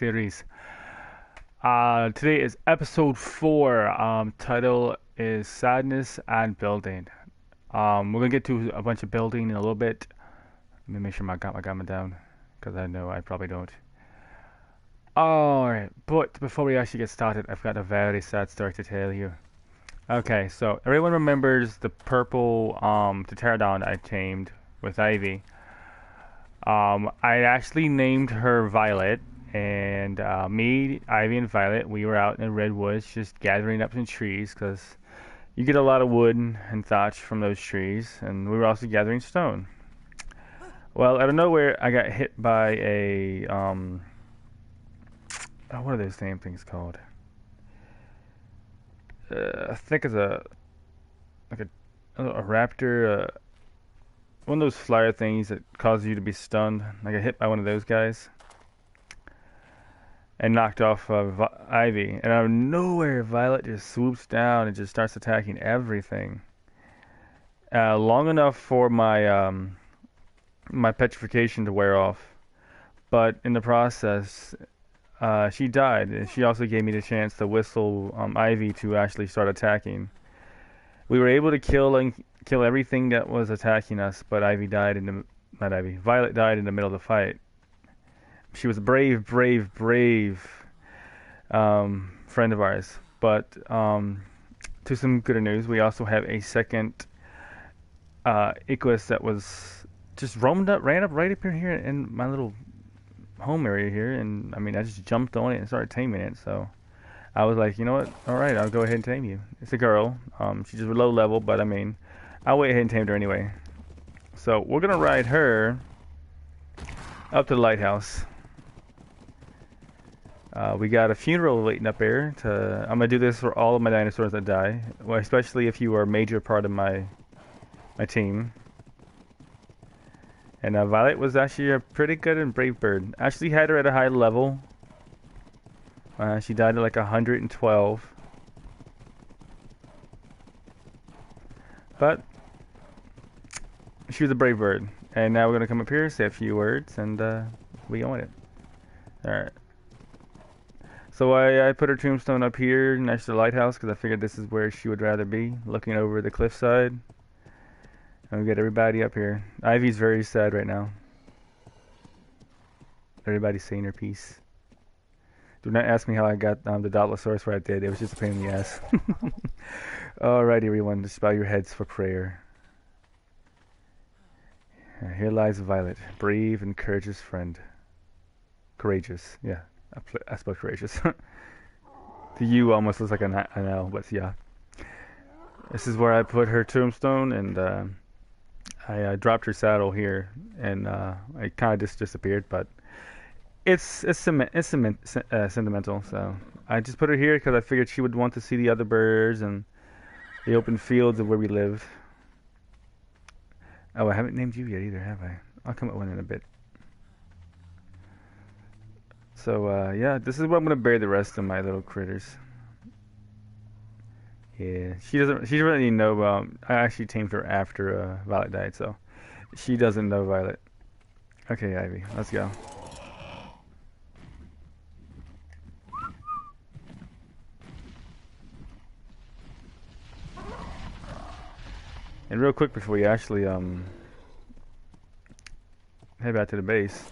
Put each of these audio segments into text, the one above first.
series. Today is episode 4. Title is Sadness and Building. We're gonna get to a bunch of building in a little bit. Let me make sure I got my gamma down, because I know I probably don't. Alright, but before we actually get started, I've got a very sad story to tell you. Okay, so everyone remembers the purple pterodon I tamed with Ivy. I actually named her Violet, and me, Ivy, and Violet, we were out in the redwoods just gathering up some trees because you get a lot of wood and thatch from those trees, and we were also gathering stone. Well, out of nowhere, I got hit by a what are those damn things called? I think it's like a raptor, one of those flyer things that causes you to be stunned. I got hit by one of those guys and knocked off Ivy. And out of nowhere, Violet just swoops down and just starts attacking everything. Long enough for my petrification to wear off, but in the process, she died. And she also gave me the chance to whistle Ivy to actually start attacking. We were able to kill everything that was attacking us, but Ivy died in the not Ivy. Violet died in the middle of the fight. She was a brave, brave, brave friend of ours. But to some good news, we also have a second Equus that was just ran up right up here in my little home area here, and I mean I just jumped on it and started taming it. So I was like, you know what? All right, I'll go ahead and tame you. It's a girl. She's just low level, but I mean, I'll wait ahead and tame her anyway. So we're gonna ride her up to the lighthouse. We got a funeral waiting up there. I'm gonna do this for all of my dinosaurs that die, well, especially if you are a major part of my team. And Violet was actually a pretty good and brave bird. Actually had her at a high level. She died at like 112. But she was a brave bird. And now we're going to come up here, say a few words, and we own it. Alright. So I put her tombstone up here next to the lighthouse because I figured this is where she would rather be, looking over the cliffside. And we get everybody up here. Ivy's very sad right now. Everybody's saying their piece. Do not ask me how I got the Dotlosaurus where I did. It was just a pain in the ass. Alright, everyone, just bow your heads for prayer. Here lies Violet, brave and courageous friend. Courageous, yeah. I spelled courageous. The U almost looks like an L, but yeah. This is where I put her tombstone, and I dropped her saddle here, and it kind of just disappeared, but it's sentimental. So I just put her here because I figured she would want to see the other birds and the open fields of where we live. Oh, I haven't named you yet either, have I? I'll come up with one in a bit. So yeah, this is where I'm gonna bury the rest of my little critters. Yeah, she doesn't really know about. I actually tamed her after Violet died, so she doesn't know Violet. Okay, Ivy, let's go. And real quick before we actually head back to the base,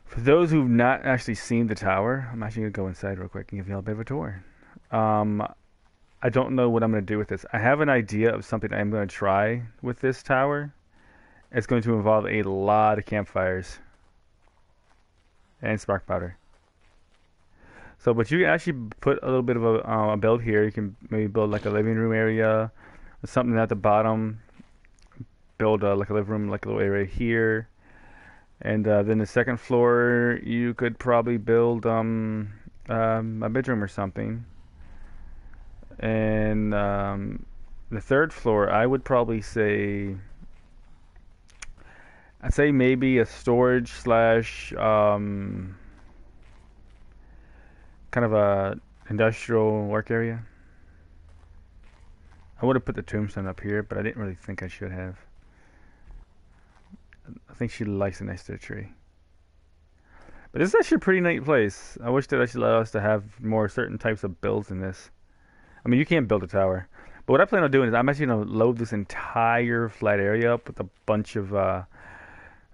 for those who've not actually seen the tower, I'm actually gonna go inside real quick and give you all a bit of a tour. I don't know what I'm going to do with this. I have an idea of something I'm going to try with this tower. It's going to involve a lot of campfires and spark powder. So, but you can actually put a little bit of a build here. You can maybe build like a living room area, or something at the bottom. Build like a living room, like a little area here, and then the second floor you could probably build a bedroom or something. And the third floor, I would probably say, I'd say maybe a storage slash kind of a industrial work area. I would have put the tombstone up here, but I didn't really think I should have. I think she likes it next to the tree. But this is actually a pretty neat place. I wish that actually allowed us to have more certain types of builds in this. I mean, you can't build a tower. But what I plan on doing is I'm actually going to load this entire flat area up with a bunch of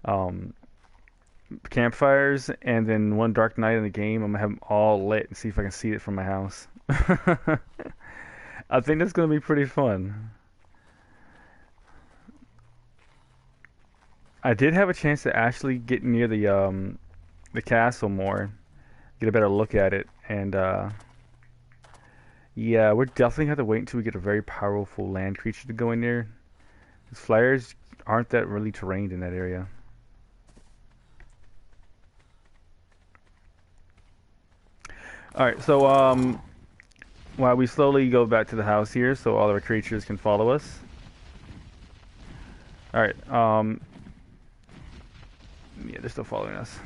um, campfires, and then one dark night in the game, I'm going to have them all lit and see if I can see it from my house. I think that's going to be pretty fun. I did have a chance to actually get near the castle more, get a better look at it, and yeah, we're definitely gonna have to wait until we get a very powerful land creature to go in there. Because flyers aren't that really terrained in that area. All right, so while we slowly go back to the house here, so all our creatures can follow us. All right, yeah, they're still following us.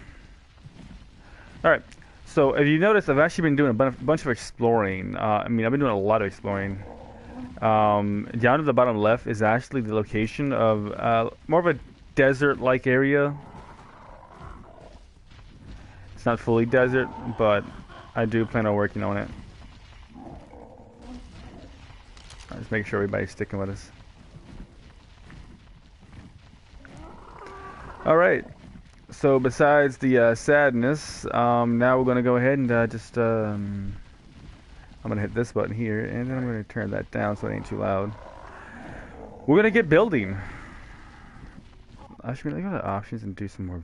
All right. So, if you notice, I've actually been doing a bunch of exploring. I mean, I've been doing a lot of exploring. Down to the bottom left is actually the location of more of a desert-like area. It's not fully desert, but I do plan on working on it. Just making sure everybody's sticking with us. All right. So besides the sadness, now we're going to go ahead and I'm going to hit this button here, and then I'm going to turn that down so it ain't too loud. We're going to get building. I should really go to options and do some more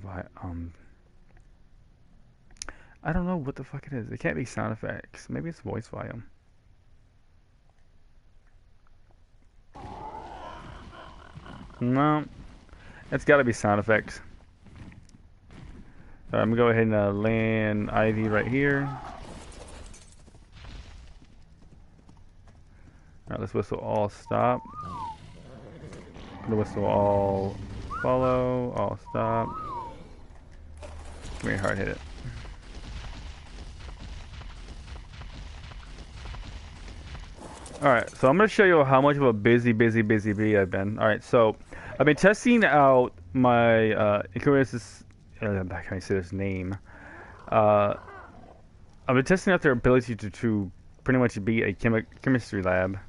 I don't know what the fuck it is. It can't be sound effects. Maybe it's voice volume. No. It's got to be sound effects. So I'm going to go ahead and land Ivy right here. Alright, let's whistle all stop. Gonna whistle all follow, all stop. Very hard hit it. Alright, so I'm going to show you how much of a busy bee I've been. Alright, so I've been testing out my I can't say this name. I've been testing out their ability to pretty much be a chemistry lab.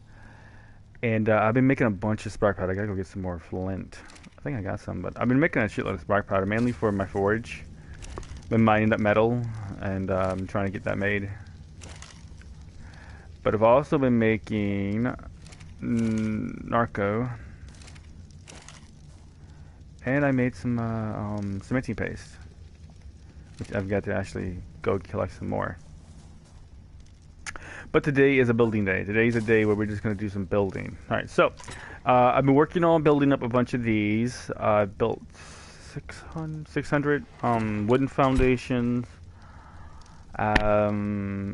And I've been making a bunch of spark powder. I gotta go get some more flint. I think I got some, but I've been making a shitload of spark powder, mainly for my forge. Been mining that metal, and I'm trying to get that made. But I've also been making narco. And I made some cementing paste, which I've got to actually go collect some more. But today is a building day. Today's a day where we're just going to do some building. Alright, so I've been working on building up a bunch of these. I built 600 wooden foundations. I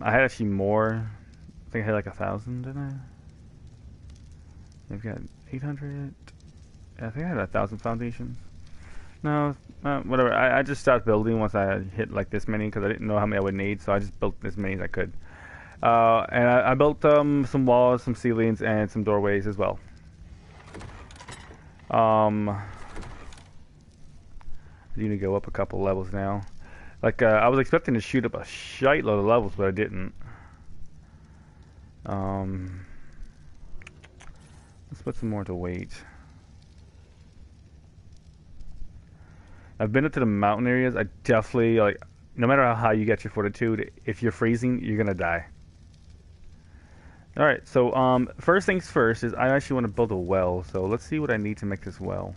had actually more. I think I had like 1,000, didn't I? I've got 800. I think I had 1,000 foundations. No, whatever. I just stopped building once I hit like this many because I didn't know how many I would need, so I just built as many as I could. And I built some walls, some ceilings, and some doorways as well. I need to go up a couple levels now. Like I was expecting to shoot up a shite load of levels, but I didn't. Let's put some more to weight. I've been up to the mountain areas. I definitely, like, no matter how high you get your fortitude, if you're freezing, you're gonna die. Alright, so first things first is I actually want to build a well. So let's see what I need to make this well.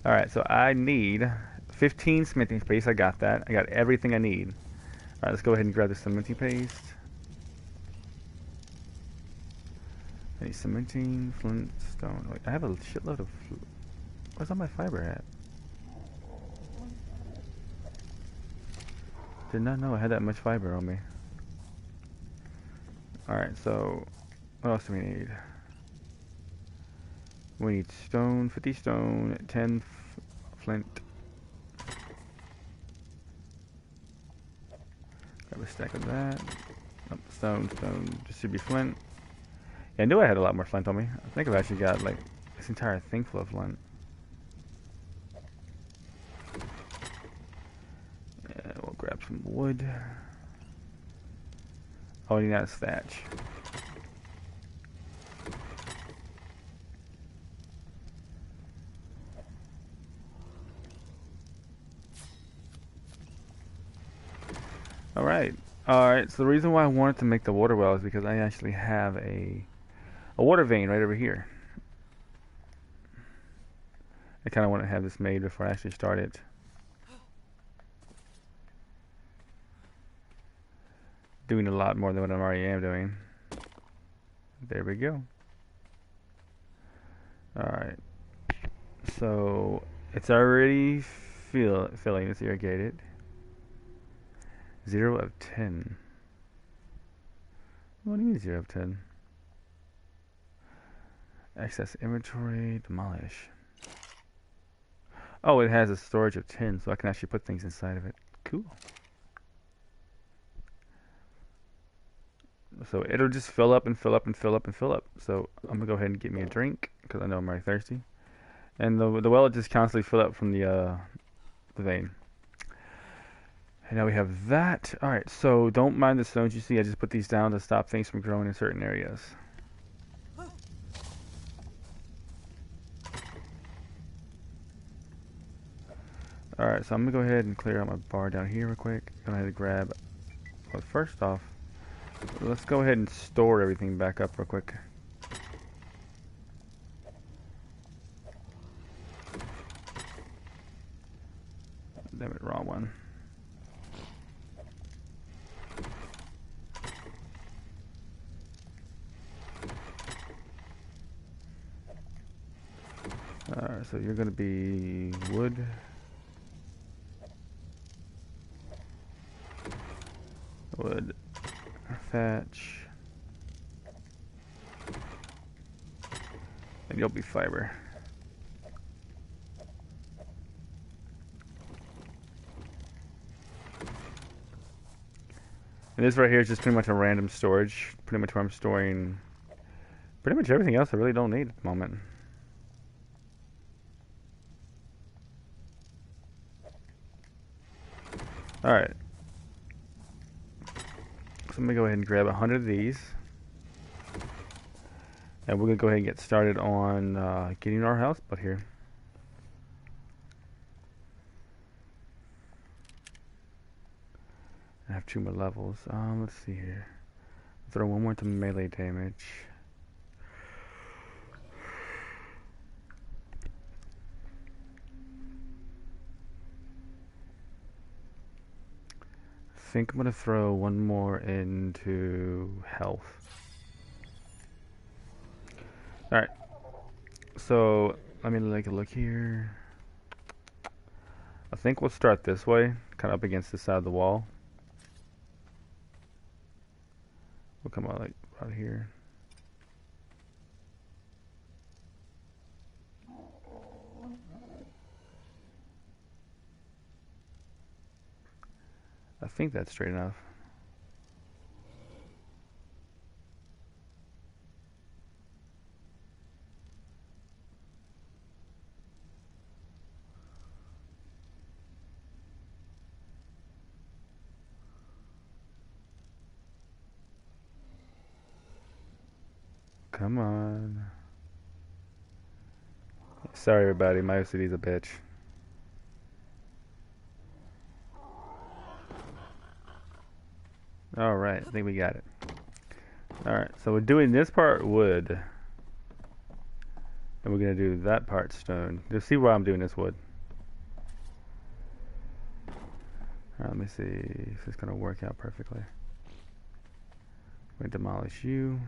Alright, so I need 15 cementing paste. I got that. I got everything I need. Alright, let's go ahead and grab the cementing paste. I need cementing, flint, stone. Wait, I have a shitload of... Where's all my fiber at? Did not know I had that much fiber on me. Alright, so what else do we need? We need stone, 50 stone, 10 flint. Grab a stack of that. Oh, stone, just should be flint. Yeah, I knew I had a lot more flint on me. I think I've actually got like this entire thing full of flint. some wood. Oh, you got thatch. Alright. Alright, so the reason why I wanted to make the water well is because I actually have a water vein right over here. I kind of want to have this made before I actually start it. Doing a lot more than what I already am doing. There we go. Alright. So, it's already filling. It's irrigated. 0 of 10. What do you mean 0 of 10? Access inventory, demolish. Oh, it has a storage of 10, so I can actually put things inside of it. Cool. So it'll just fill up and fill up and fill up and fill up. So I'm gonna go ahead and get me a drink because I know I'm very thirsty. And the well will just constantly fill up from the vein. And now we have that. Alright, so don't mind the stones you see. I just put these down to stop things from growing in certain areas. Alright, so I'm going to go ahead and clear out my bar down here real quick. I'm going to grab... Well, first off, let's go ahead and store everything back up real quick. Damn it, wrong one. Alright, so you're going to be wood. Wood. Thatch. And you'll be fiber. And this right here is just pretty much a random storage. Pretty much where I'm storing pretty much everything else I really don't need at the moment. Alright. So I'm going to go ahead and grab 100 of these. And we're going to go ahead and get started on getting our house built here. I have 2 more levels. Let's see here. Throw one more to melee damage. I think I'm going to throw one more into health. Alright. So, let me take a look here. I think we'll start this way, kind of up against the side of the wall. We'll come out like right here. I think that's straight enough. Come on. Sorry everybody, my OCD's a bitch. Alright, I think we got it. Alright, so we're doing this part wood. And we're going to do that part stone. You'll see why I'm doing this wood. Alright, let me see if it's going to work out perfectly. We're going to demolish you.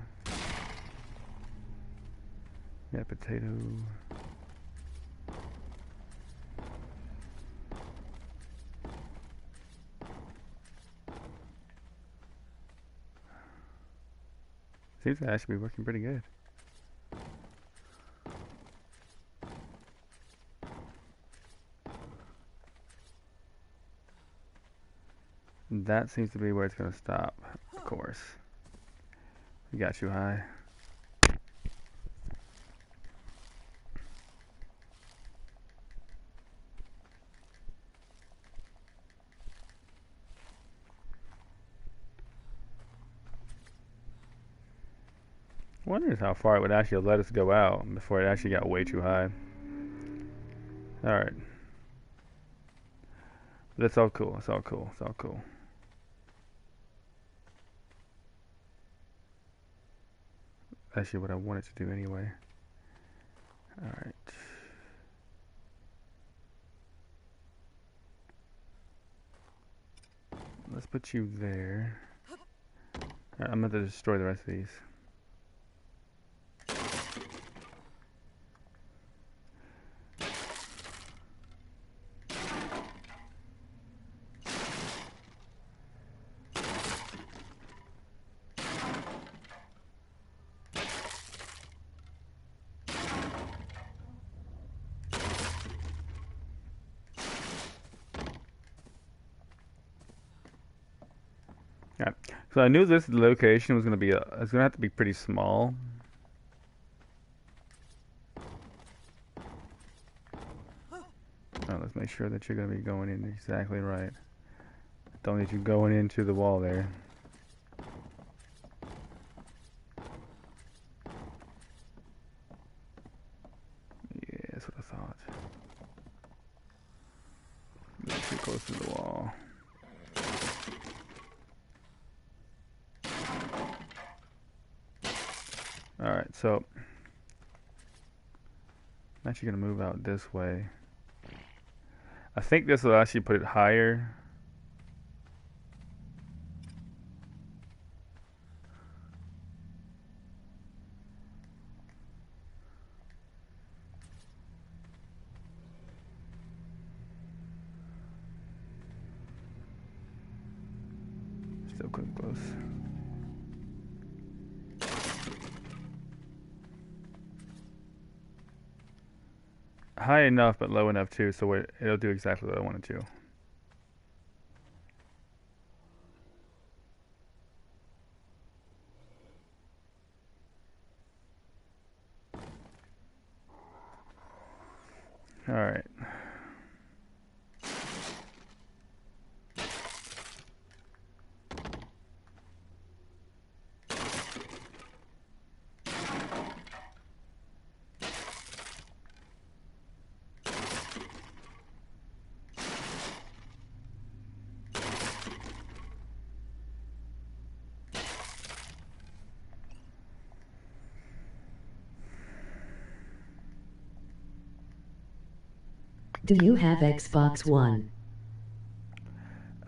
Yeah, potato. Seems to actually be working pretty good. That seems to be where it's going to stop, of course. We got you high. wondering how far it would actually let us go out before it actually got way too high. Alright. That's all cool. It's all cool. It's all cool. Actually, what I wanted to do anyway. Alright. Let's put you there. Right, I'm going to destroy the rest of these. Yeah. So I knew this location was going to be it's going to have to be pretty small. Oh, let's make sure that you're going to be going in exactly right. Don't need you going into the wall there. Yeah, that's what I thought. Too close to the wall. Alright, so I'm actually going to move out this way. I think this will actually put it higher. Still quite close. High enough, but low enough too, so it'll do exactly what I want it to. Alright. Do you have Xbox One?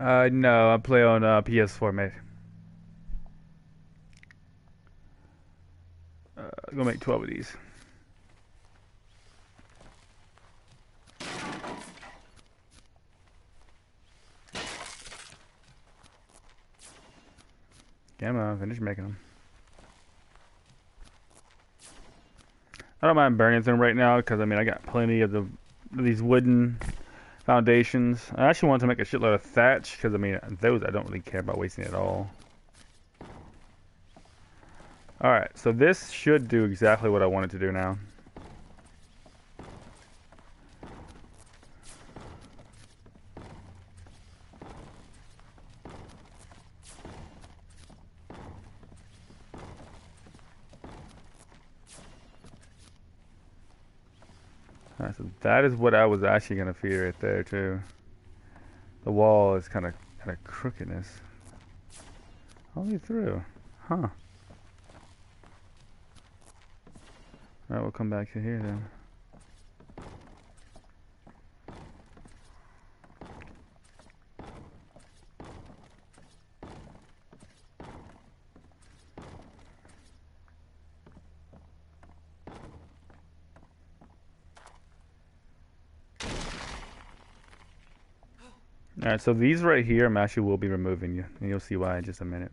No, I play on PS4, mate. I'm gonna make 12 of these. Come on, finish making them. I don't mind burning them right now because I mean I got plenty of these wooden foundations. I actually want to make a shitload of thatch because I mean those I don't really care about wasting at all. Alright, so this should do exactly what I want it to do now. Alright, so that is what I was actually going to feed right there too. The wall is kind of crookedness. All the way through. Huh. Alright, we'll come back to here then. Alright, so these right here I'm actually will be removing you, and you'll see why in just a minute.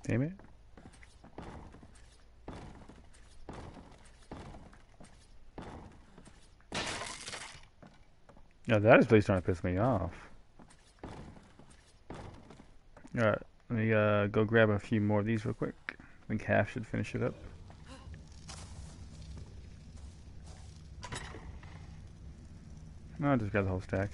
Damn it. No, that is really starting to piss me off. Alright, let me go grab a few more of these real quick. I think half should finish it up. No, I'll just grab the whole stack.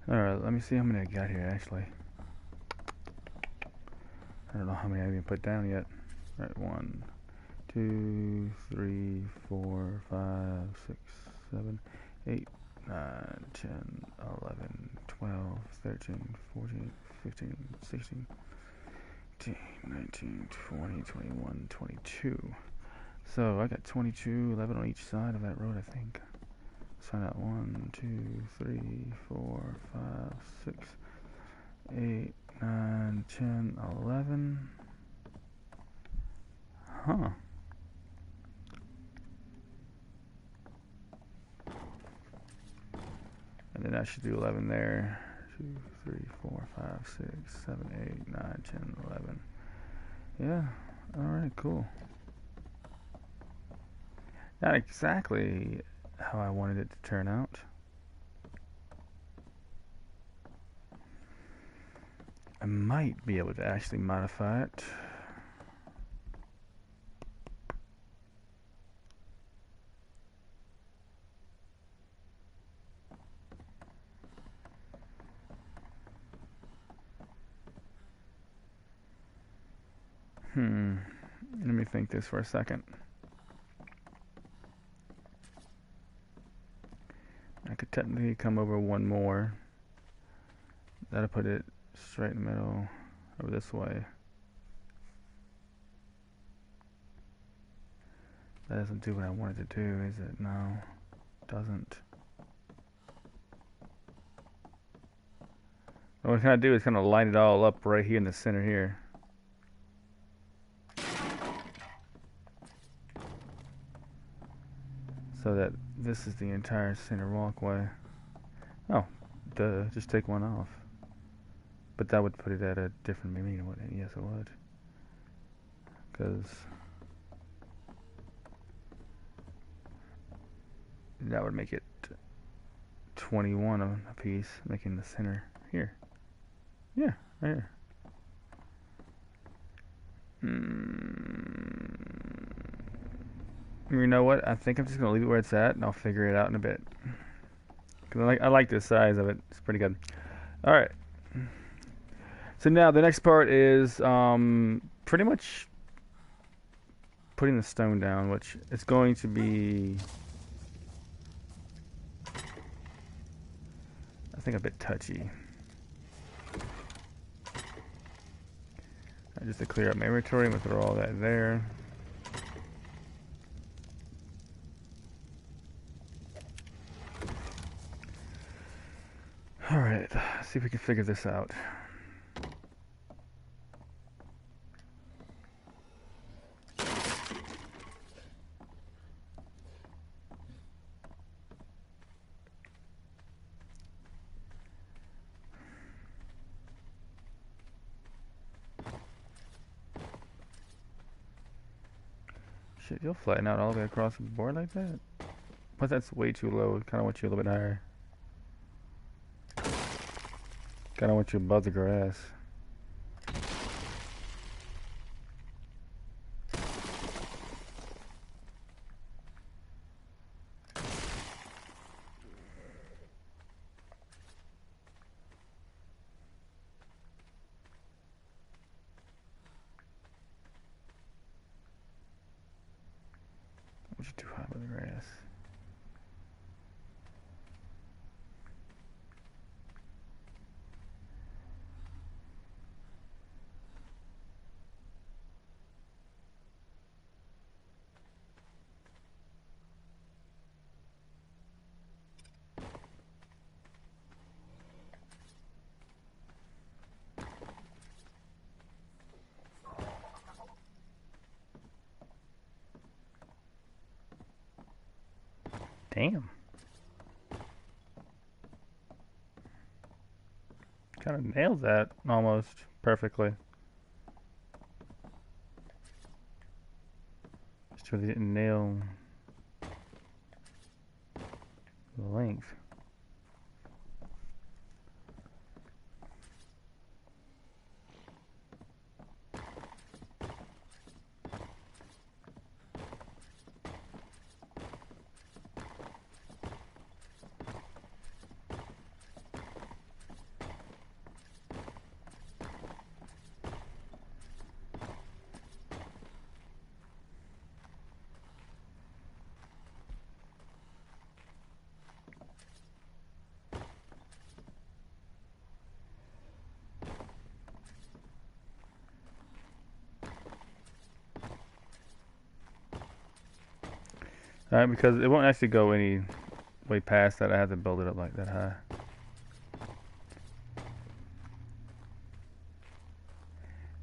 Alright, let me see how many I got here actually. I don't know how many I even put down yet. Alright, 1, 2, 3, 4, 5, 6, 7, 8, 9, 10, 11, 12, 13, 14, 15, 16, 18, 19, 20, 21, 22. So I got 22, 11 on each side of that road, I think. Sign out 1, 2, 3, 4, 5, 6, 8, 9, 10, 11. Huh. And then I should do 11 there. 2, 3, 4, 5, 6, 7, 8, 9, 10, 11. Yeah. Alright, cool. Not exactly how I wanted it to turn out. I might be able to actually modify it. Let me think this for a second. I could technically come over one more. That'll put it straight in the middle, over this way. That doesn't do what I wanted to do, is it? No, it doesn't. What I'm going to do is kind of line it all up right here in the center here. So that this is the entire center walkway. Oh, duh, just take one off. But that would put it at a different meaning, wouldn't it? Yes, it would. Because that would make it 21 a piece, making the center here. Yeah, right here. You know what? I think I'm just gonna leave it where it's at, and I'll figure it out in a bit. Cause I like the size of it. It's pretty good. All right. So now the next part is pretty much putting the stone down, which is going to be, I think, a bit touchy. Just to clear up my inventory, I'm gonna throw all that there. Alright, see if we can figure this out. Shit, you'll flatten out all the way across the board like that? But that's way too low. Kinda want you a little bit higher. Kinda want you above the grass. Want you too high above the grass. Damn. Kind of nailed that almost perfectly. Just really didn't nail the length. Alright, because it won't actually go any way past that, I have to build it up like that high.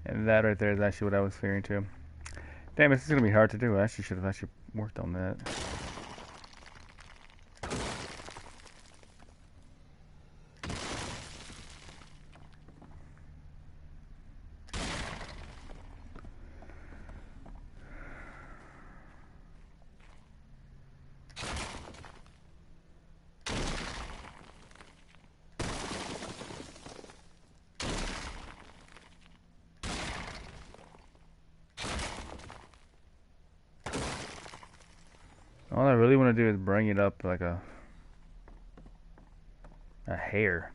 And that right there is actually what I was fearing too. Damn, this is going to be hard to do. I actually should have actually worked on that. All I really want to do is bring it up like a hair.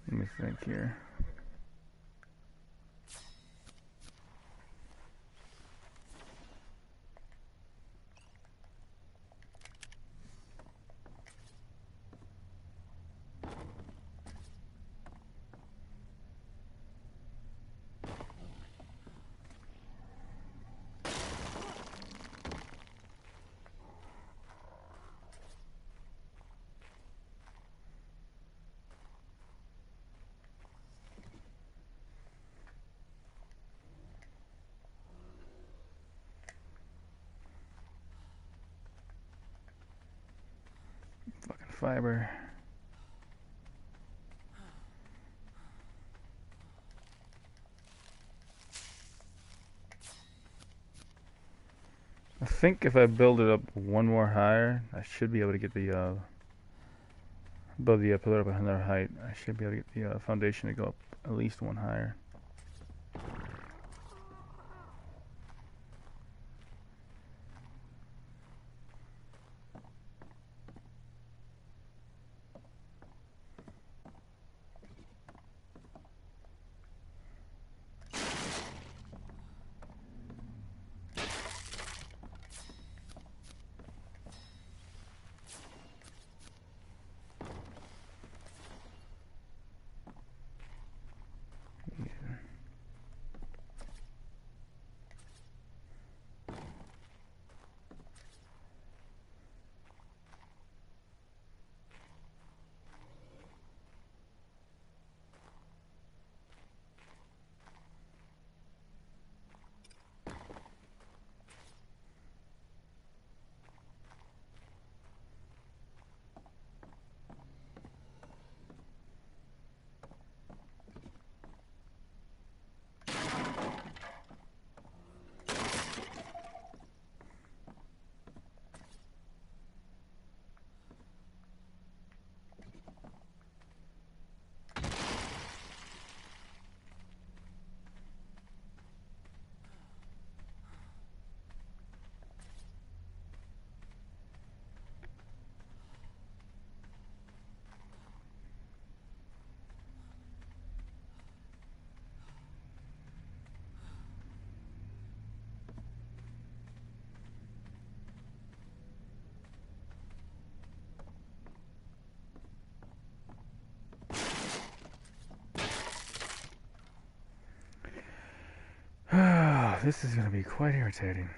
Let me think here. Fucking fiber. I think if I build it up one more higher, I should be able to get the above the pillar up another height. I should be able to get the foundation to go up at least one higher. This is going to be quite irritating.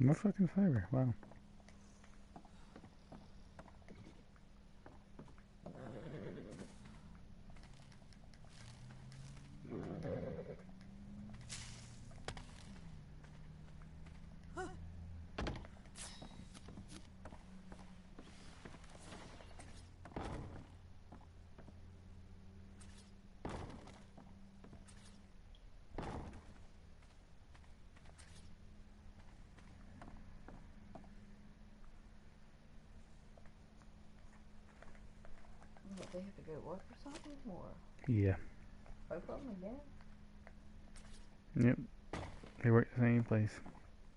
More fucking fiber. Wow. What, they have to go to work or something? Or Yeah. both of them again? Yep. They work the same place.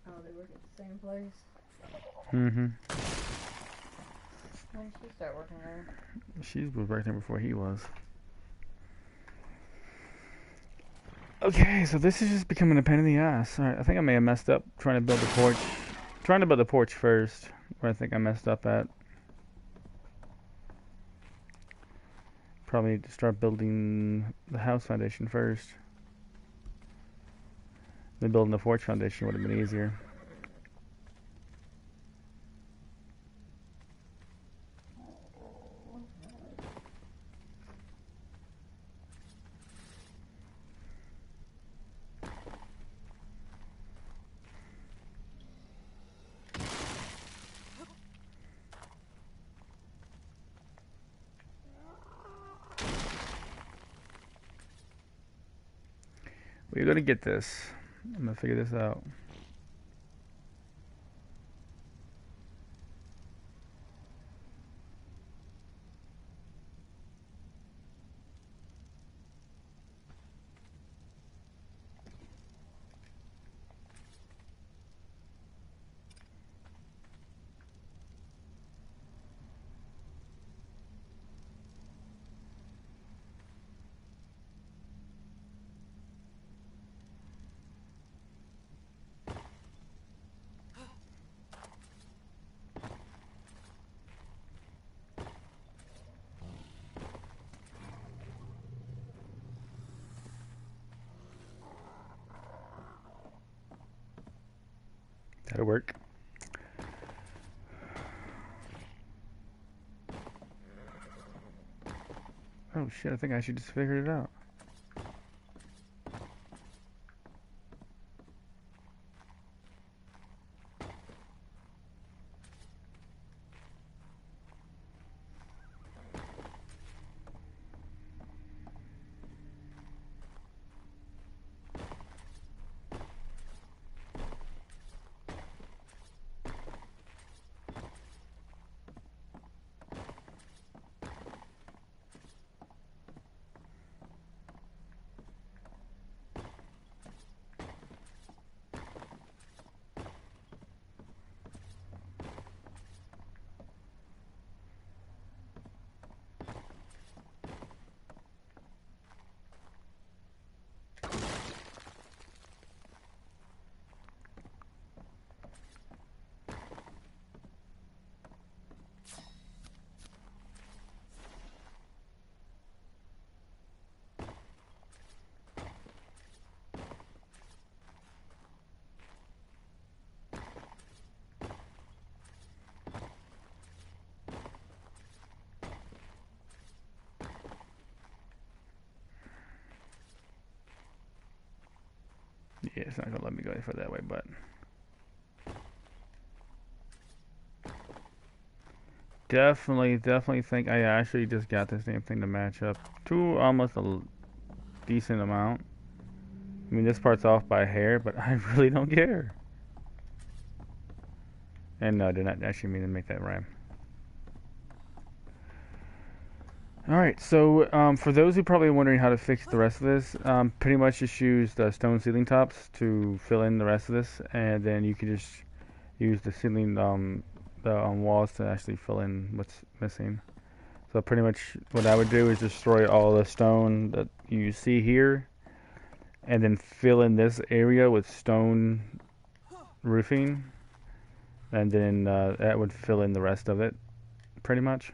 Oh, they work at the same place? Mm-hmm. When did she start working there? She was right there before he was. Okay, so this is just becoming a pain in the ass. Alright, I think I may have messed up trying to build the porch. Trying to build the porch first, where I think I messed up at. Probably need to start building the house foundation first. Then building the porch foundation would have been easier. We're gonna get this. I'm gonna figure this out. That'll work. Oh shit, I think I should just figure it out. Yeah, it's not gonna let me go any further that way, but definitely think I actually just got this damn thing to match up to almost a decent amount. I mean, this part's off by a hair, but I really don't care. And no, I did not actually mean to make that rhyme. Alright, so for those who probably are wondering how to fix the rest of this, pretty much just use the stone ceiling tops to fill in the rest of this, and then you can just use the ceiling, the walls to actually fill in what's missing. So pretty much what I would do is destroy all the stone that you see here, and then fill in this area with stone roofing, and then that would fill in the rest of it, pretty much.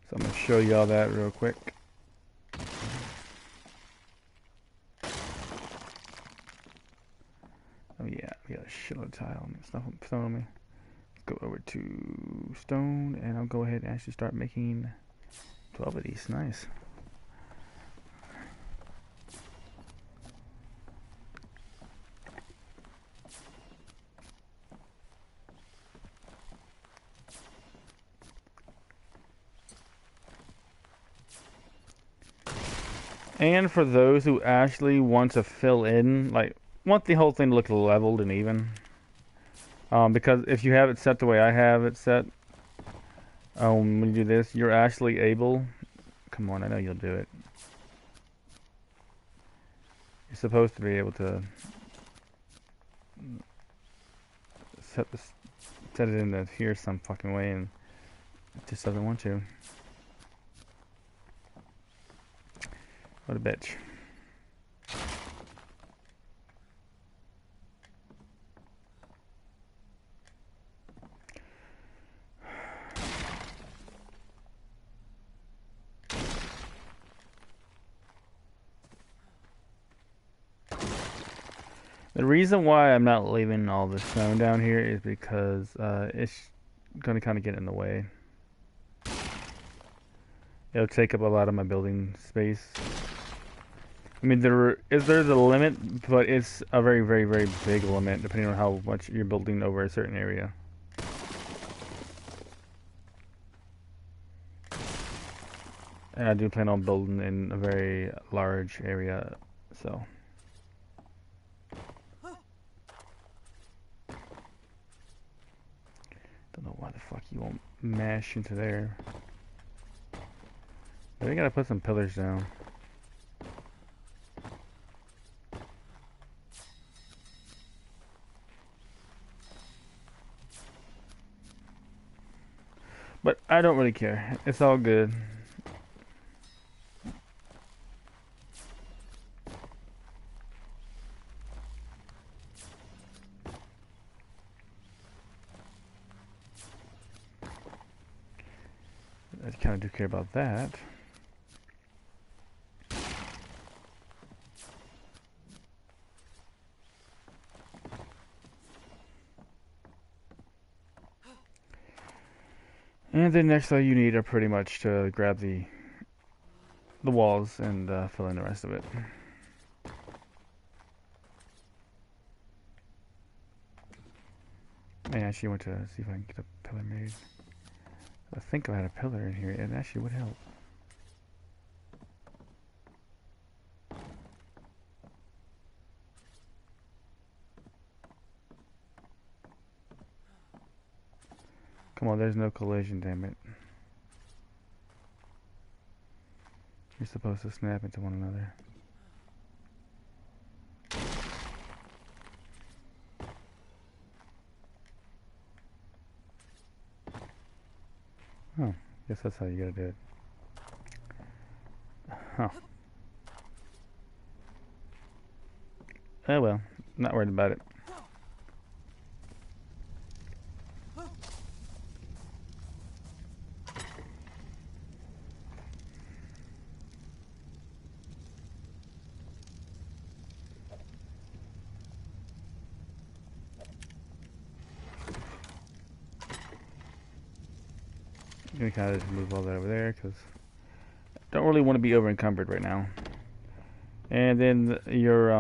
So I'm going to show you all that real quick. We got a shitload of tile and stuff stone on me. Go over to stone, and I'll go ahead and actually start making 12 of these. Nice. And for those who actually want to fill in, like, want the whole thing to look leveled and even, because if you have it set the way I have it set, when you do this, you're actually able, come on, I know you'll do it. You're supposed to be able to set it into here some fucking way, and it just doesn't want to. What a bitch. The reason why I'm not leaving all the stone down here is because it's going to kind of get in the way. It'll take up a lot of my building space. I mean, there's a limit, but it's a very, very, very big limit depending on how much you're building over a certain area. And I do plan on building in a very large area, so. Don't know why the fuck you won't mash into there. But we gotta put some pillars down. But I don't really care. It's all good. I kind of do care about that. And then next all you need are pretty much to grab the walls and fill in the rest of it. I actually went to see if I can get a pillar made. I think I had a pillar in here, and it actually would help. Come on, there's no collision, damn it. You're supposed to snap into one another. Oh, guess that's how you gotta do it. Huh. Oh well, not worried about it. I'm gonna kind of just move all that over there because I don't really want to be over encumbered right now. And then your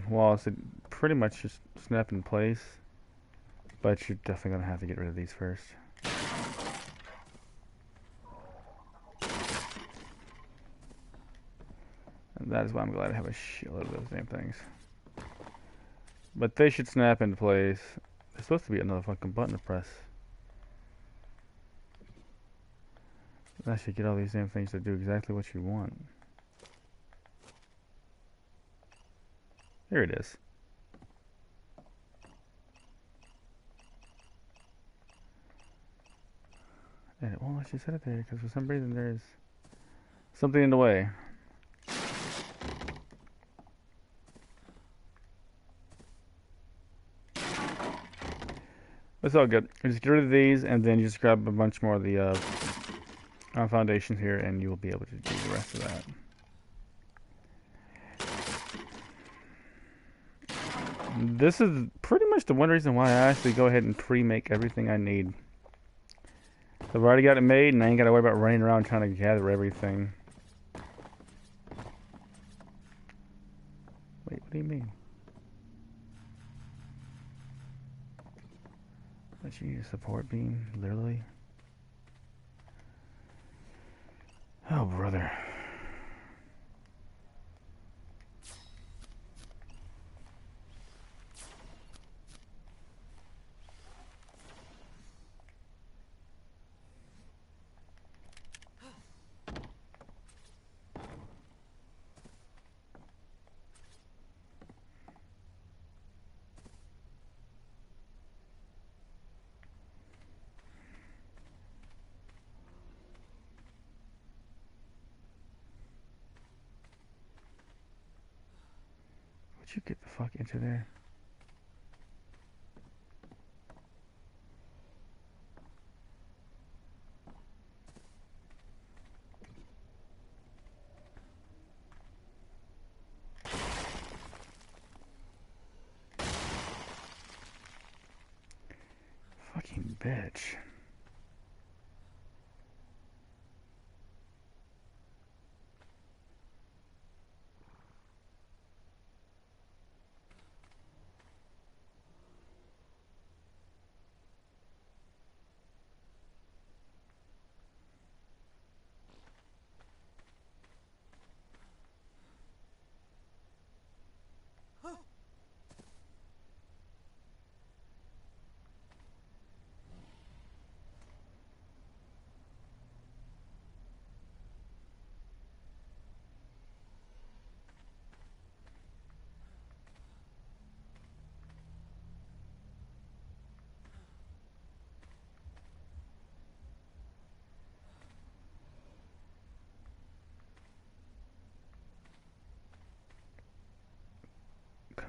walls should pretty much just snap in place, but you're definitely gonna have to get rid of these first. And that is why I'm glad I have a shitload of those damn things. But they should snap into place. There's supposed to be another fucking button to press. That should get all these damn things to do exactly what you want. There it is. And it won't let you set it there because for some reason there's something in the way. It's all good. Just get rid of these and then just grab a bunch more of the foundations here and you will be able to do the rest of that. This is pretty much the one reason why I actually go ahead and pre-make everything I need. I've already got it made, and I ain't got to worry about running around trying to gather everything. Wait, what do you mean? What, you need a support beam? Literally? Oh, brother. Would you get the fuck into there? Fucking bitch.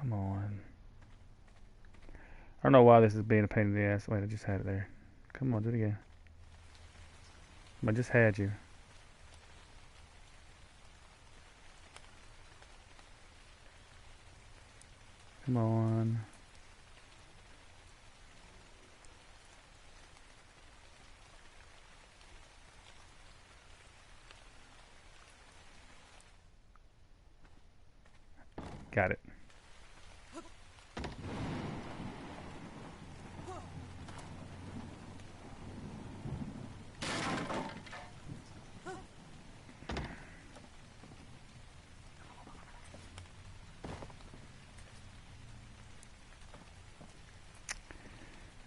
Come on. I don't know why this is being a pain in the ass. Wait, I just had it there. Come on, do it again. I just had you. Come on. Got it.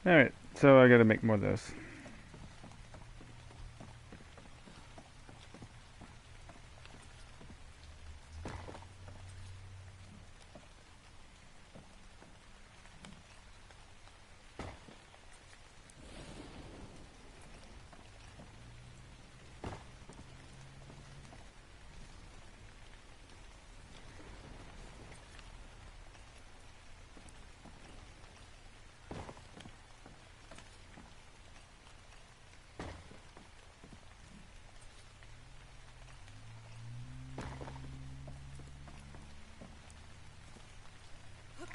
Alright, so I gotta make more of those.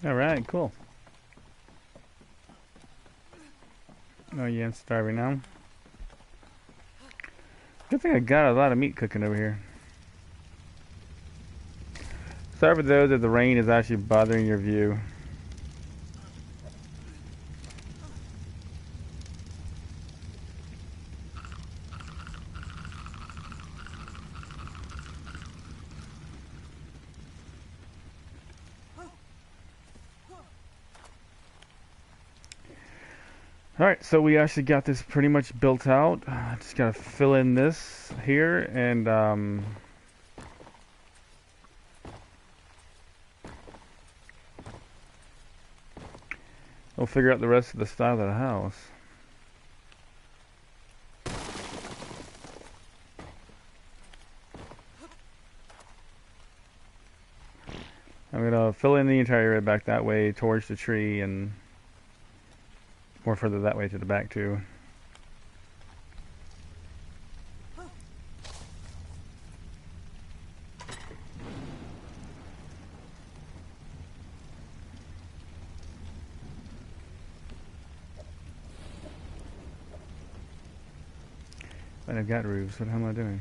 Alright, cool. Oh yeah, I'm starving now. Good thing I got a lot of meat cooking over here. Sorry for those that the rain is actually bothering your view. Alright, so we actually got this pretty much built out. Just gotta fill in this here and we'll figure out the rest of the style of the house. I'm gonna fill in the entire area back that way towards the tree and more further that way to the back too. And I've got roofs. What the hell am I doing?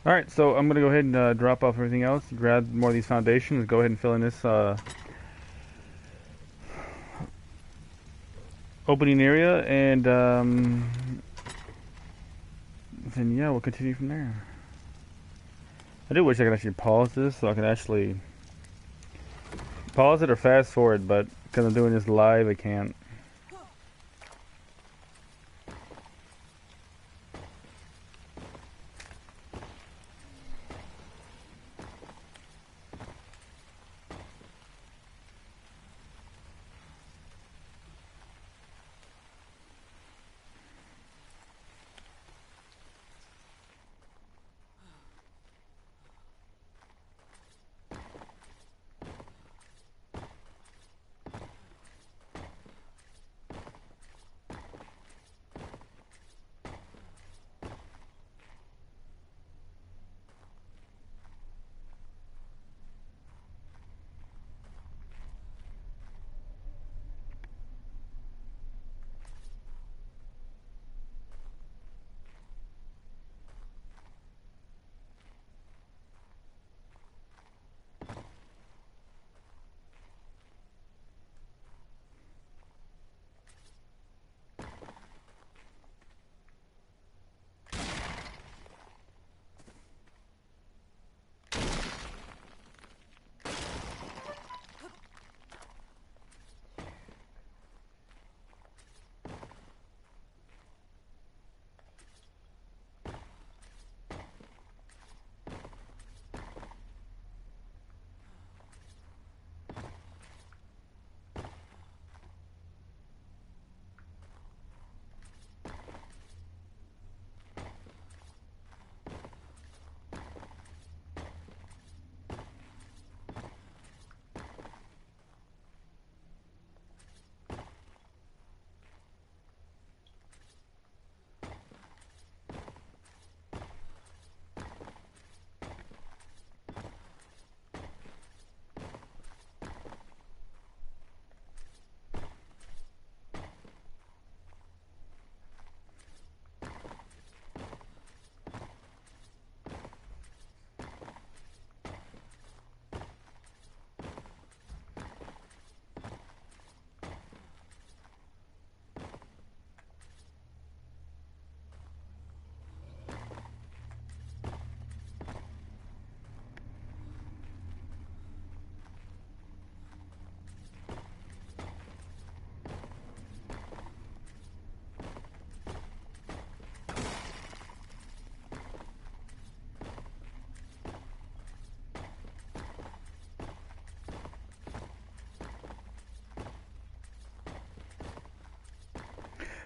Alright, so I'm going to go ahead and drop off everything else, grab more of these foundations, go ahead and fill in this opening area, and then yeah, we'll continue from there. I do wish I could actually pause this so I can actually pause it or fast forward, but because I'm doing this live, I can't.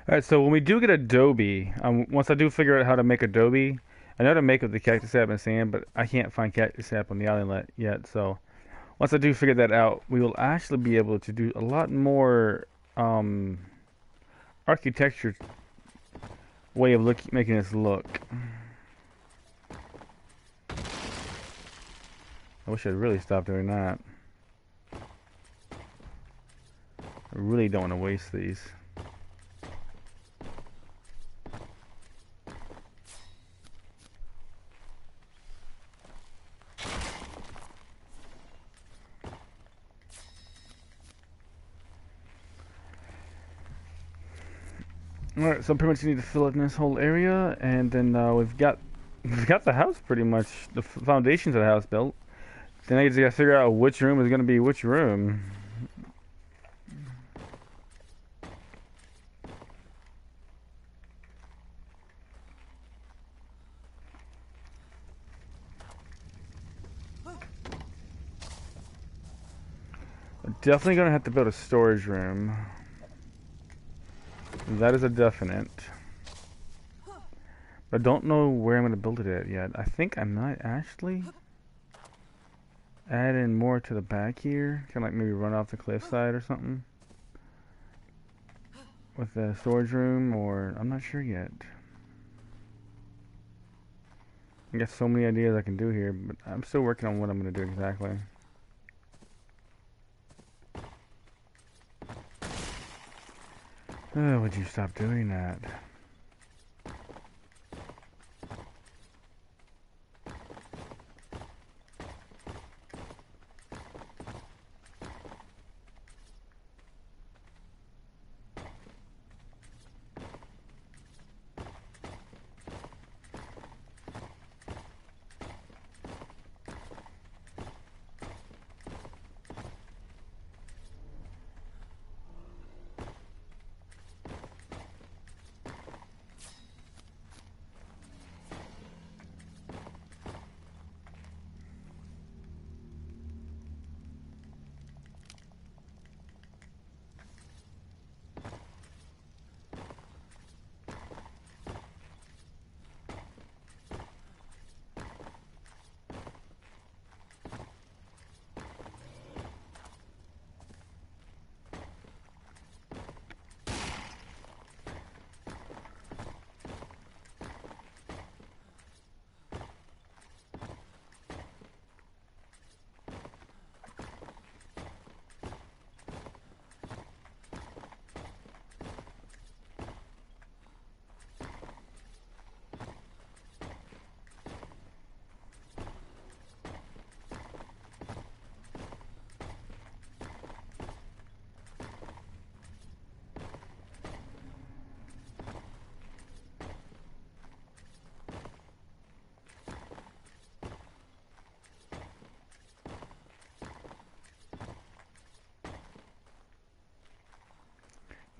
Alright, so when we do get Adobe, once I do figure out how to make Adobe, I know how to make it with the cactus sap and sand, but I can't find cactus sap on the island yet. So once I do figure that out, we will actually be able to do a lot more um architecture way of making this look. I wish I'd really stopped doing that. I really don't want to waste these. Alright, so pretty much you need to fill in this whole area, and then we've got the house pretty much, the foundations of the house built. Then I just gotta figure out which room is gonna be which room. Definitely gonna have to build a storage room. That is a definite. I don't know where I'm gonna build it at yet. I think I might actually add in more to the back here. Kind of like maybe run off the cliffside or something. With the storage room, or I'm not sure yet. I got so many ideas I can do here, but I'm still working on what I'm gonna do exactly. Oh, would you stop doing that?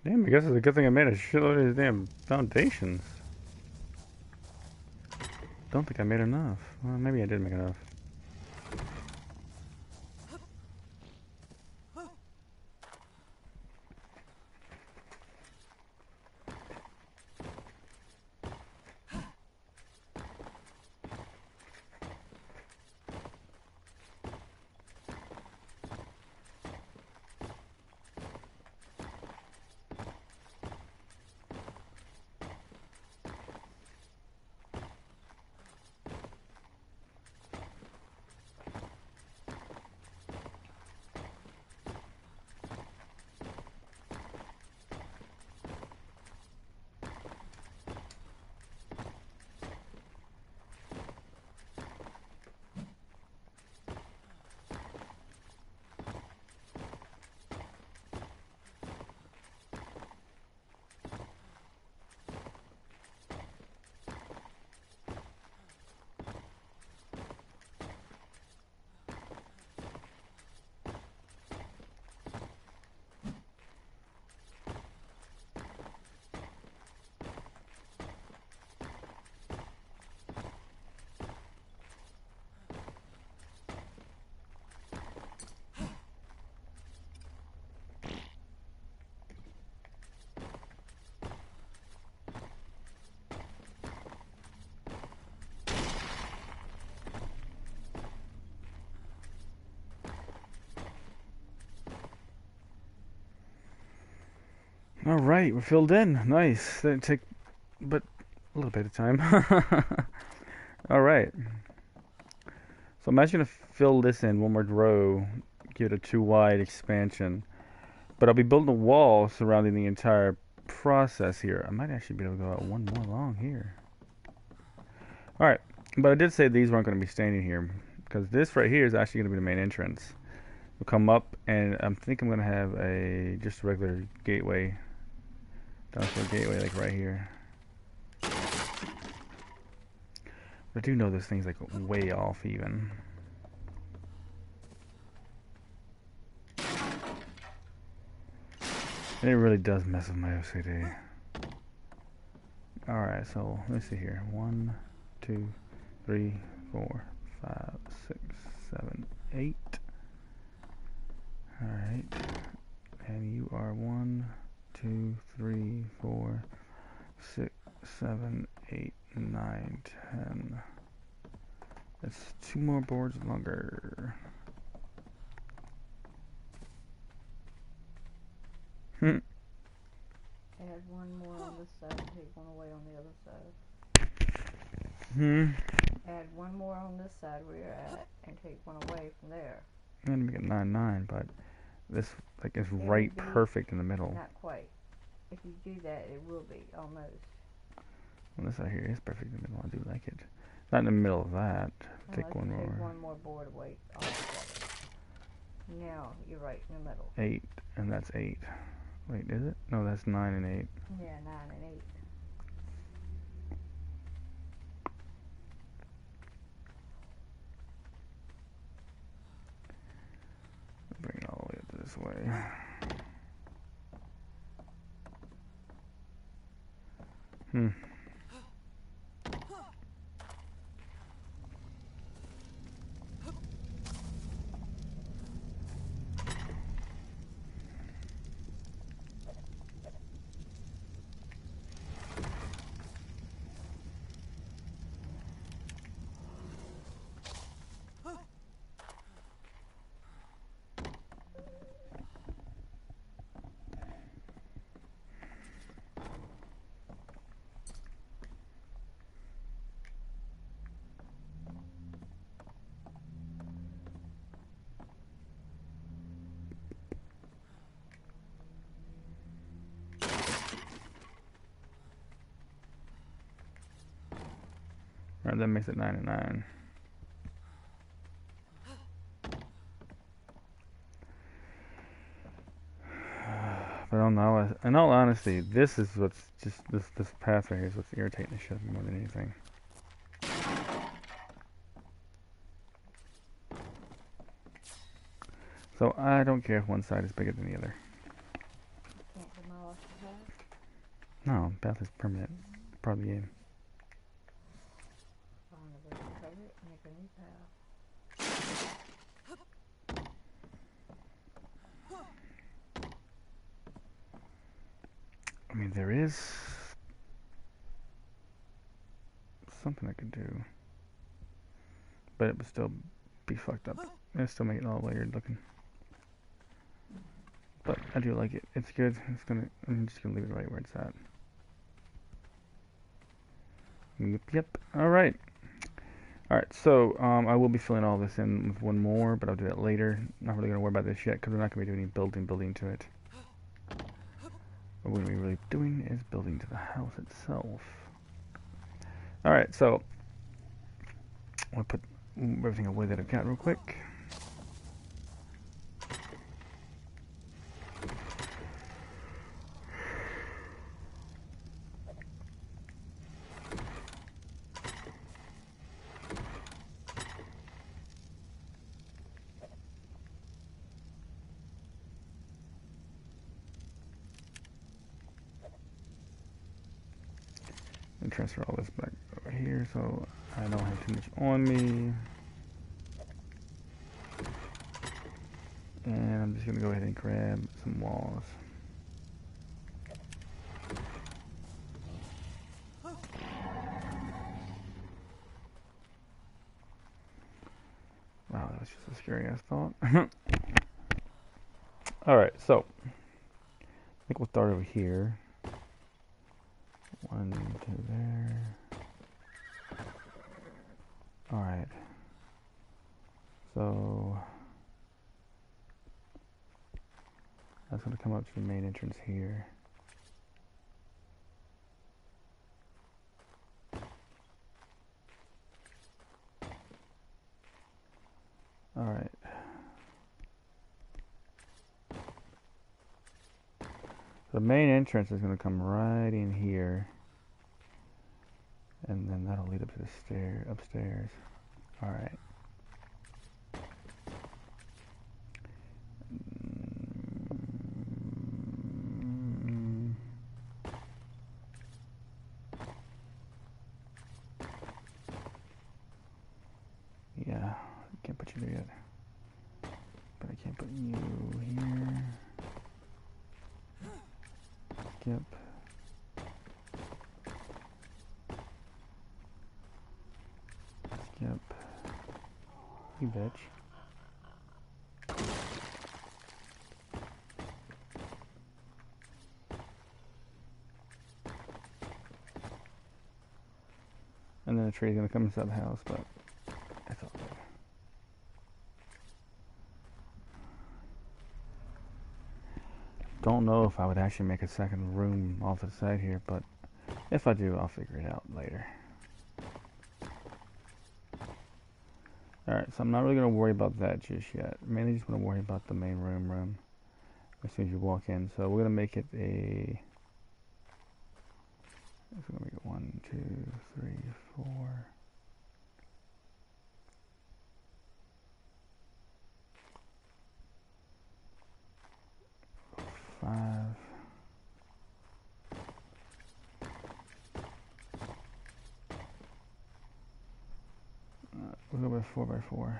Damn, I guess it's a good thing I made a shitload of these damn foundations. Don't think I made enough. Well, maybe I did make enough. All right, we're filled in. Nice. Didn't take but a little bit of time. All right. So I'm actually gonna fill this in one more row, give it a 2 wide expansion. But I'll be building a wall surrounding the entire process here. I might actually be able to go out one more long here. All right, but I did say these weren't going to be standing here because this right here is actually going to be the main entrance. We'll come up, and I think I'm going to have a just a regular gateway, downstairs gateway, like right here. But I do know this thing's like way off even. And it really does mess with my OCD. All right, so let's see here. 1, 2, 3, 4, 5, 6, 7, 8. All right, and you are 1, 2, 3, 4, 6, 7, 8, 9, 10. That's 2 more boards longer. Add one more on this side and take one away on the other side. Add one more on this side where you're at and take one away from there. I'm gonna make it 9, 9, but this like is It right would be perfect in the middle. Not quite. If you do that, it will be almost. Well, this right here is perfect in the middle. I do like it. Not in the middle of that. Take Unless one you more. take one more board away altogether. Now you're right in the middle. 8, and that's 8. Wait, is it? No, that's 9 and 8. Yeah, 9 and 8. Bring it all the way up this way. Alright, that makes it 9 and 9. But in all honesty, this is what's just this path right here is what's irritating the shit out of me more than anything. So I don't care if one side is bigger than the other. Can't demolish the house. No, path is permanent. Part of the game. Find a way to cover it and make a new path. I mean, there is something I could do, but it would still be fucked up. It'd still make it all weird looking. But I do like it. It's good. I'm just gonna leave it right where it's at. Yep. All right. All right. So I will be filling all this in with one more, but I'll do that later. Not really gonna worry about this yet because we're not gonna be doing any building to it. What we're gonna be really doing is building to the house itself. All right. So I'll put everything away that I've got real quick. And transfer all this back over here so I don't have too much on me. And I'm just gonna go ahead and grab some walls. Wow, that was just a scary ass thought. Alright, so think we'll start over here. 1, 2 there. Alright. So that's going to come up to the main entrance here. Alright. The main entrance is going to come right in here. And then that'll lead up to the upstairs. Alright. Yeah, can't put you there yet. But I can't put you here. Skip. Skip. You bitch. And then the tree's gonna come inside the house, but that's all good. Don't know if I would actually make a second room off to the side here, but if I do, I'll figure it out later. Alright, so I'm not really going to worry about that just yet. Mainly just want to worry about the main room as soon as you walk in. So we're going to make it a... We're going to make it 1, 2, 3, 4... 5... We'll go with 4x4.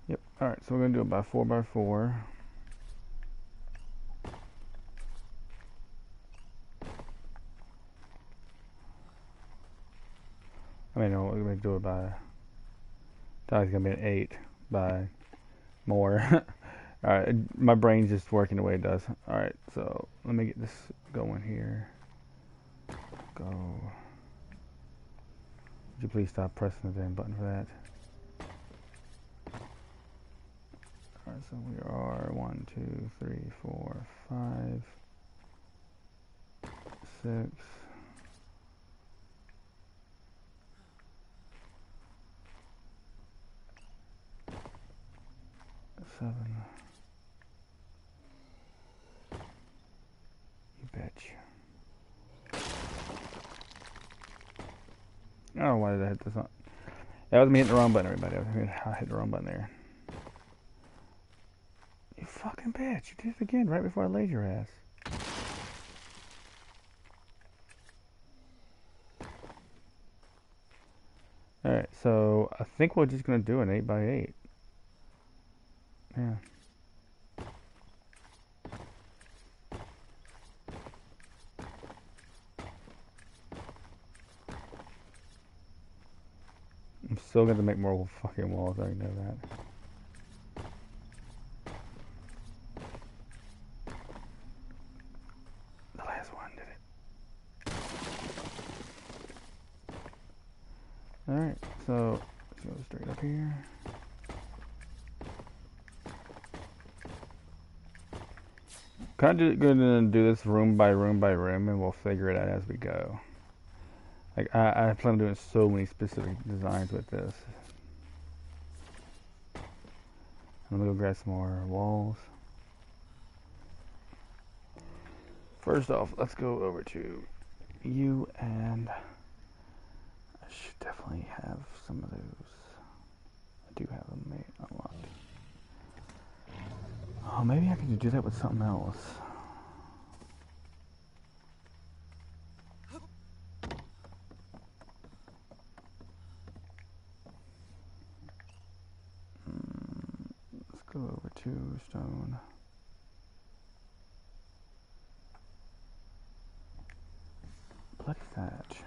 Yep. Alright, so we're going to do it by 4x4. I mean, no, we're going to do it by... I thought it was going to be an 8 by more. Alright, my brain's just working the way it does. Alright, so let me get this going here. Go. Would you please stop pressing the damn button for that? Alright, so we are 1, 2, 3, 4, 5, 6, 7. You bitch. Oh, why did I hit this on? That was me hitting the wrong button, everybody. I hit the wrong button there. You fucking bitch. You did it again right before I laid your ass. Alright, so I think we're just going to do an 8x8. Yeah. I'm still going to make more fucking walls, I know that. The last one did it. Alright, so let's go straight up here. Kind of gonna do this room by room by room, and we'll figure it out as we go. Like I plan on doing so many specific designs with this. I'm gonna go grab some more walls. First off, let's go over to you, and I should definitely have some of those. I do have them unlocked. Oh, maybe I can do that with something else. Let's Go over to stone. Bloody thatch.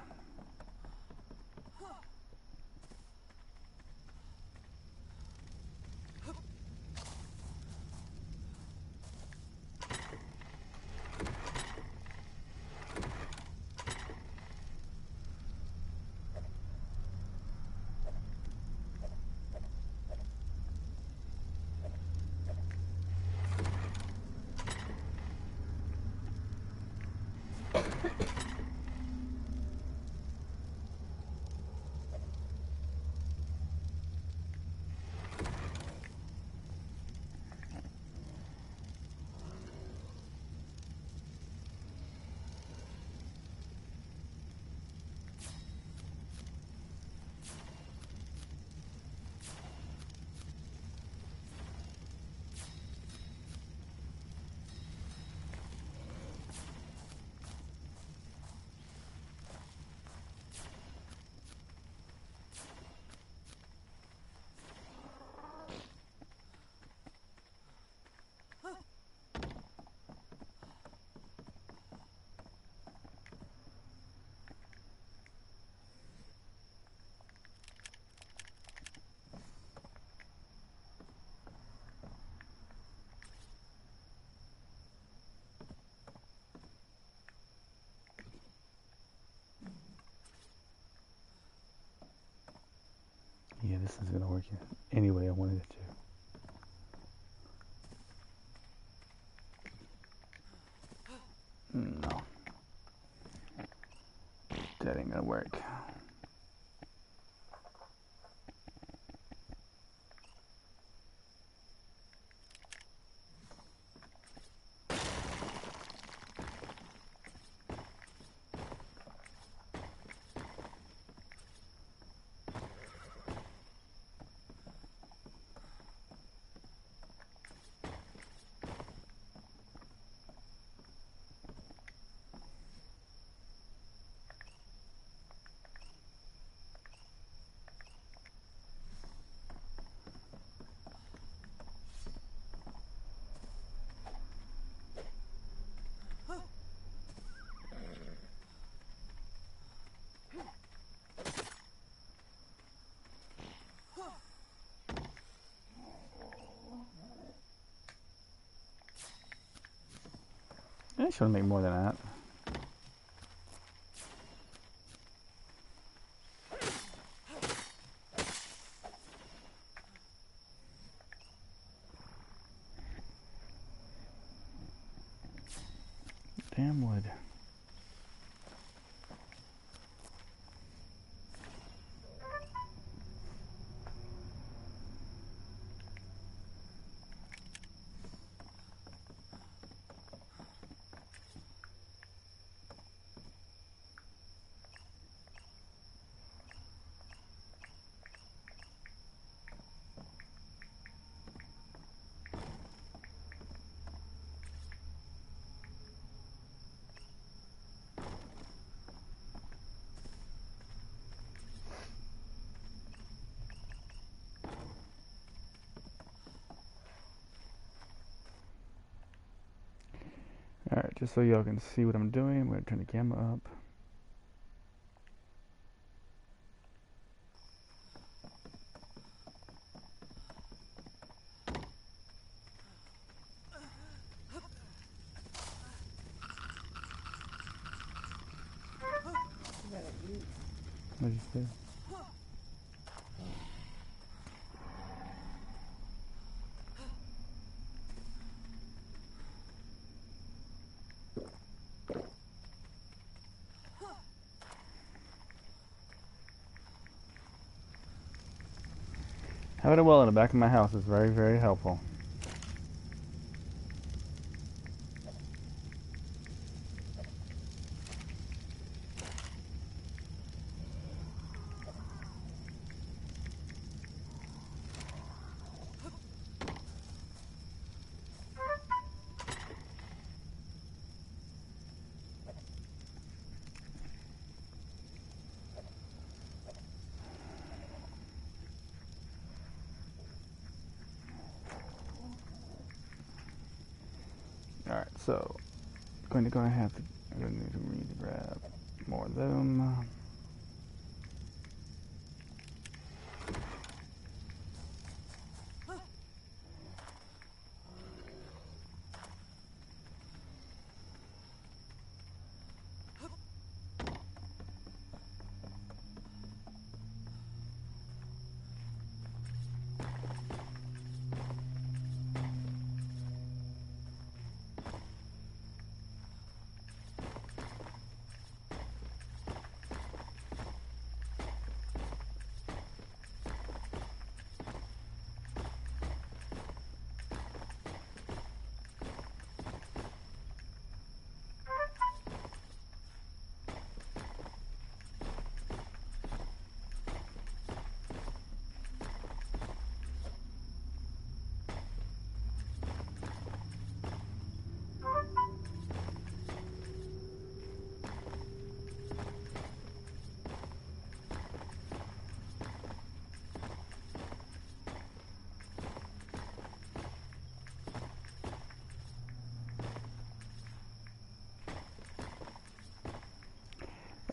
Yeah, this is gonna work any way I wanted it to. No. That ain't gonna work. I should make more than that. Damn wood. Alright, just so y'all can see what I'm doing, I'm going to turn the camera up. You gotta eat. What'd you say? Having a well in the back of my house is very, very helpful. So, I'm going to have to. I'm going to need to grab more of them.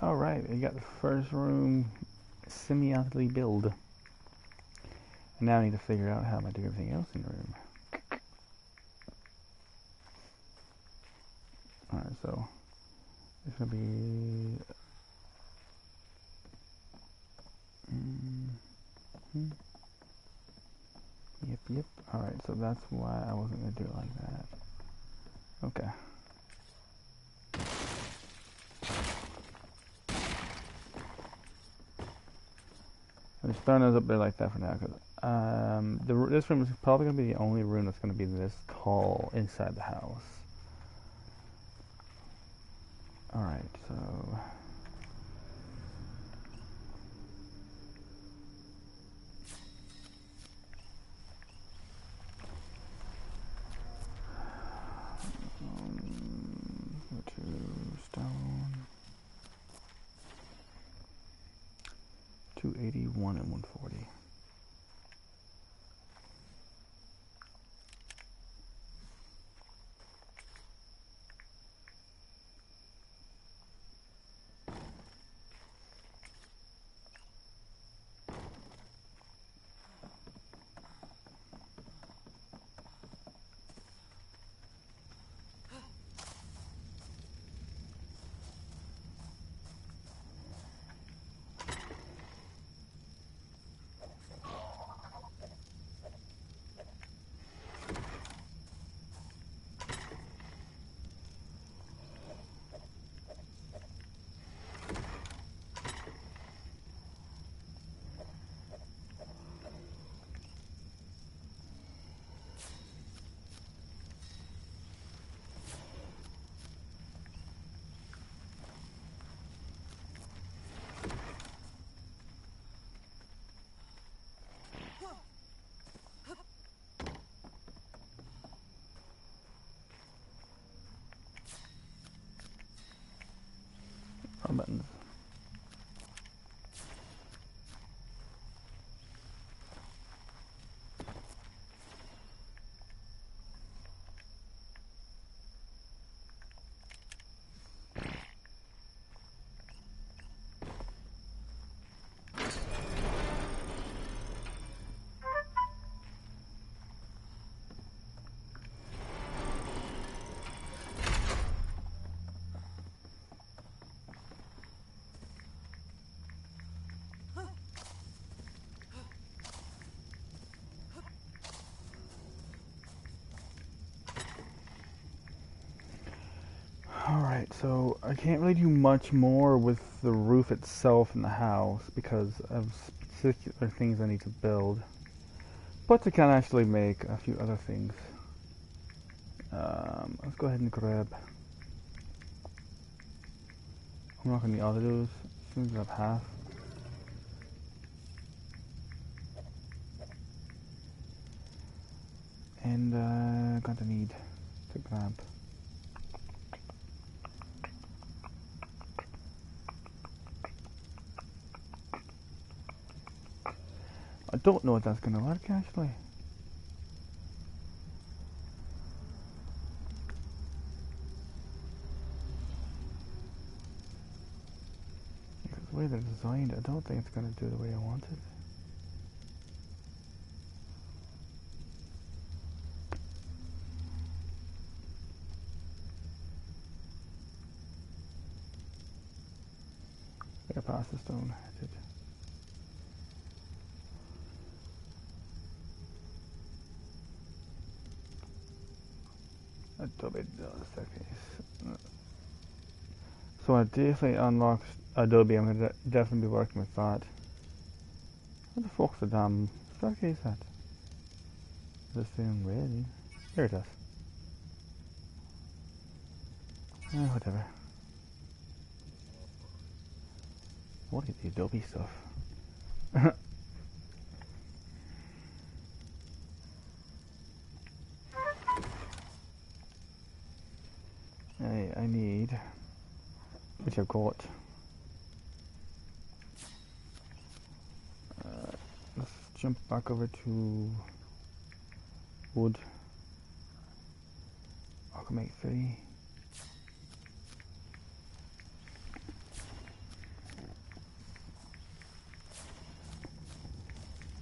Alright, we got the first room semi-actively built. And now I need to figure out how I'm going to do everything else in the room. Alright, so it's going to be... Yep. Alright, so that's why I wasn't going to do it like that. Okay. I'm just throwing those up there like that for now, because this room is probably going to be the only room that's going to be this tall inside the house. Alright, so... go to stone. 281 and 140. Buttons. Alright, so I can't really do much more with the roof itself in the house because of particular things I need to build. But I can actually make a few other things. Let's go ahead and grab... I'm not going to need all of those. As soon as I have half. And going to need to grab... I don't know if that's going to work actually. way they're designed, I don't think it's going to do the way I want it. I passed the stone. I did. Adobe staircase. So when I definitely unlock Adobe, I'm going to definitely be working with that. Where the fuck's the damn staircase at? This thing ready? Here it is. Whatever. What is the Adobe stuff? I need, which I've got. Let's jump back over to wood. I can make 3.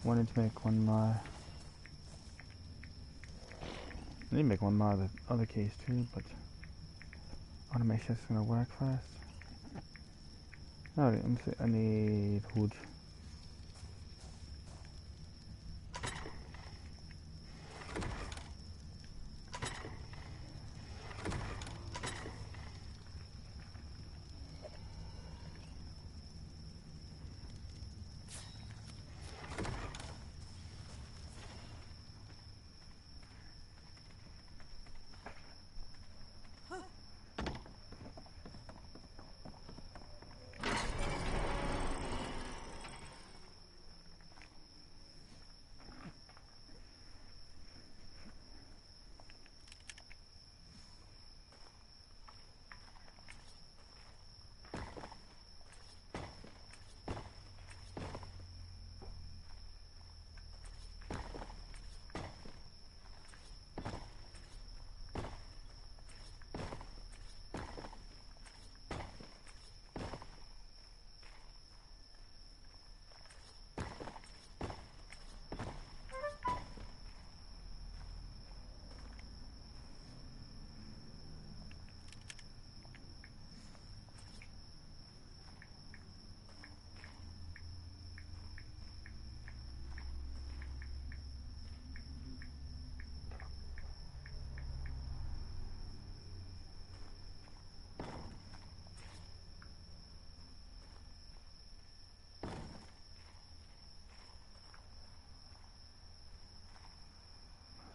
Wanted to make 1 more. I need to make 1 more of the other case too, but I want to make sure it's going to work first. Alright, I need wood.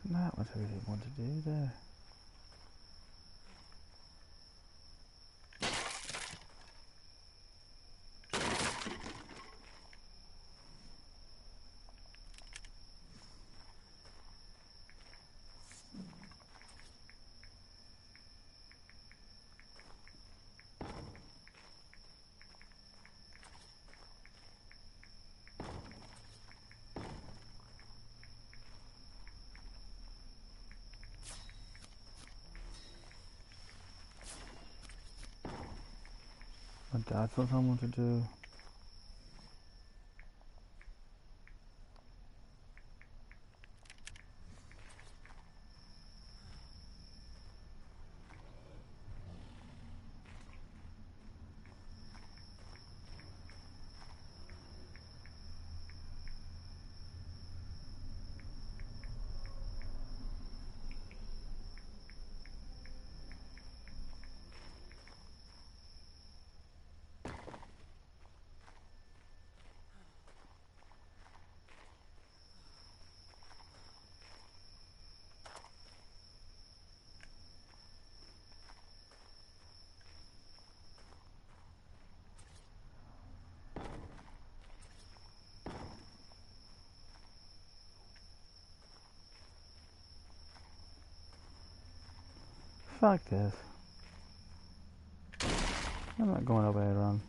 Not what I really want to do there. But that's what I want to do. Fuck this. I'm not going all the way around.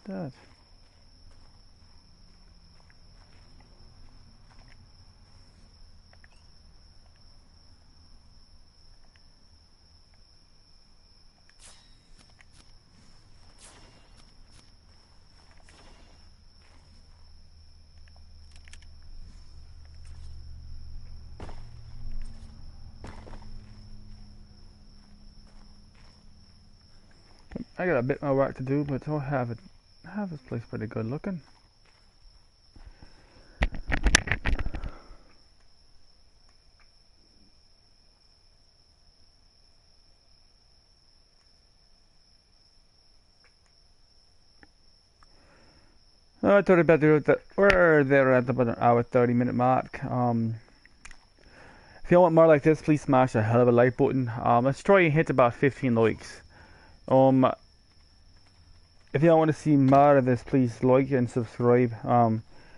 that? I got a bit more work to do, but I'll have it. Have this place pretty good looking. I thought about doing that. We're there at about an hour 30-minute mark. If you want more like this, please smash a hell of a like button. Let's try and hit about 15 likes. If you want to see more of this, please like and subscribe.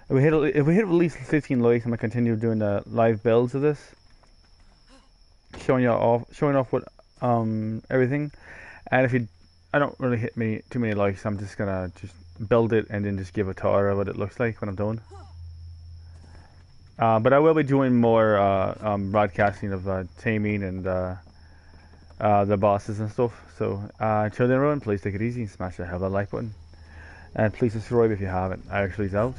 If we hit at least 15 likes, I'm gonna continue doing the live builds of this, showing off what everything. And if I don't really hit too many likes, I'm just gonna build it and then just give a tour of what it looks like when I'm done. But I will be doing more broadcasting of taming and the bosses and stuff. So until then, everyone, please take it easy and smash the hell of a like button. And please subscribe if you haven't. I actually out.